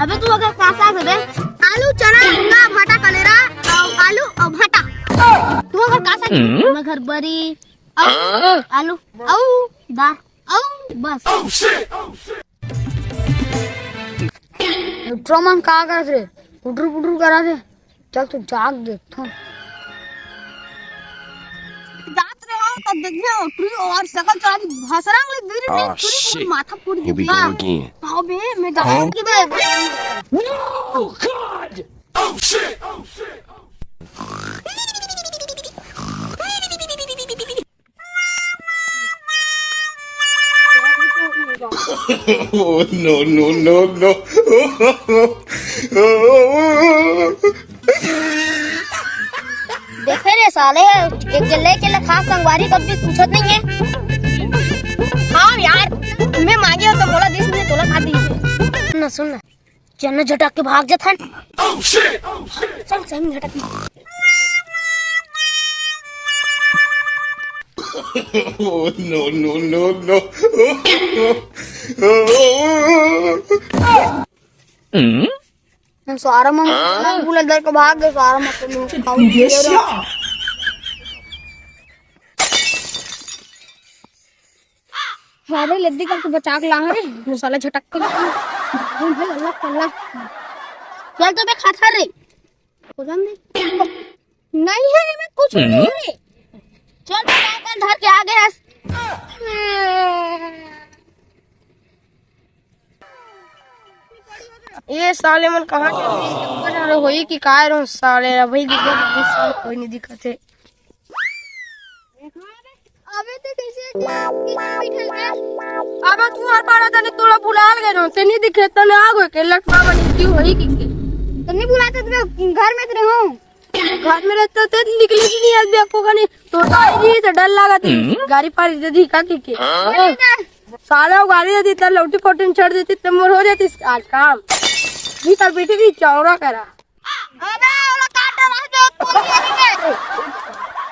अबे तू अगर का साग दे आलू चना मूंगा भाटा कलेरा आलू और भाटा तू अगर का साग मैं घर बरी आलू औ दाल औ बस ट्रोमन का करत रे पुडरू पुडरू करा दे चल तू जाग देखो जात रे हो तब देखियो ट्री और सकल चला भसरंग ले गिरी नहीं पूरी माथा फूट गया हां बे मैं जा की बे Oh God! Oh shit! Oh shit! Oh no no no no! देखे रे साले एक जल्ले के लिए खास संगवारी कभी पूछत नहीं है। हाँ यार मैं मांगे हो तो बोला 10 मिनट तोला खा दी ना सुन ना चल झटक के भाग जा था Oh shit! Oh shit! चल सही झटक Oh no no no no! सारा मम बुला दर के भाग गए सारा मत खाओ सारे लद्दी करके बचा के लांग रे मसाला झटक के भाई अल्लाह अल्लाह चल तो मैं खाता रे हो जान दे नहीं है मैं कुछ नहीं रे चल तो मैं धर के आ गया ये साले मन कहां के ऊपर जा रहे होई कि काय रो साले भाई दिक्कत साल कोई नहीं दिक्कत है अबे ते कैसे बैठल है अब तू हर पाड़ा तने तोला भुलाल गए रो तनी दिखे तने आ गए के लटवा बनी की होई की तने बुलाते तेरे घर में तेरे हो घर में रहता तो निकले ही नहीं आज देखो कनी तो ताई जी से डर लगा थी गाड़ी पारी दे दी का की साला गाड़ी दे दी त लौटी फोटन छोड़ देती त मोर हो जाती आज काम भी तर बेटी भी चौरा करा अबे ओला काट रहा जो कौन दिया रे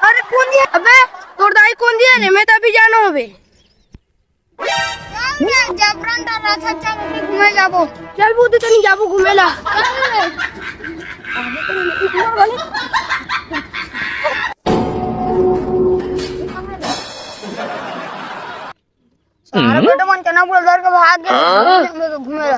अरे कौन दिया अबे तोर दाई कौन दिया रे मैं तभी जानो होबे जबरन डर रहा था चल घूमे जाबो चल बूते तनी जाबो घूमेला सारा बेटा मन चना बोल दर के भाग गए घूमेला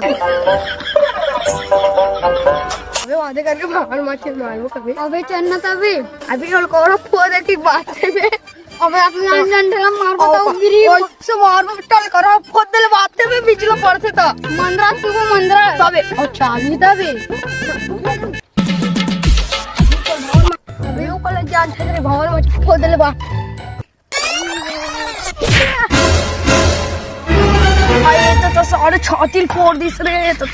अबे वादे करके भागल माचे मारबो कभी अबे चन्ना तभी अभी लोग को फो दे की बात है बे अबे अपने डंडा मार बताओ गिरी से मारबो टल करो फो दे बात में बिजला पड़से था मंदरा तू मंदरा तबे अच्छा भी तबे अबे वो कल जान थे भवन में फो दे बा आये तो सारे छाती फोड़ दिस रे तो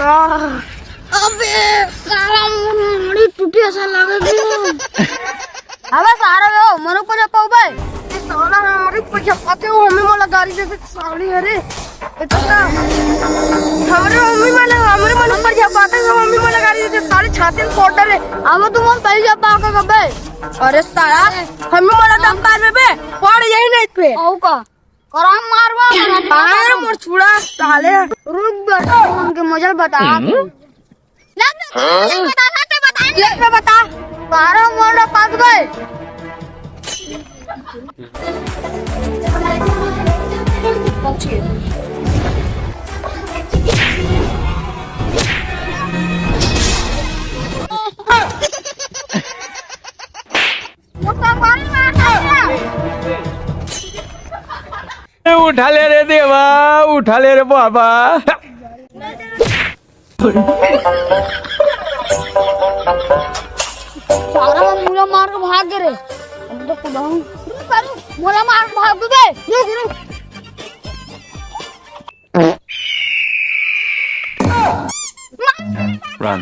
अबे सारा मुड़ी टूटी ऐसा लगे अबे सारा वो मनो को पाऊ भाई साला हमारी पछाते हो हमें मोला गाड़ी दे साली अरे इतना हमारे मम्मी वाले हमारे मन पर छपाते हो मम्मी वाला गाड़ी दे सारे छाते फोड़ डरे अब तुम हम पहले छपा का कबे अरे साला हमें मोला दम पार में बे फोड़ यही नहीं पे औ का कराम मारवा अरे मोर छुड़ा साले रुक बेटा हमके मजा बता बता 12 मोड़ा पास गए उठा ले रे देवा उठा ले रे बाबा सारा मुला मार के भाग गए रे अब तो कुदाऊं मुला मार के भाग गए ये Run.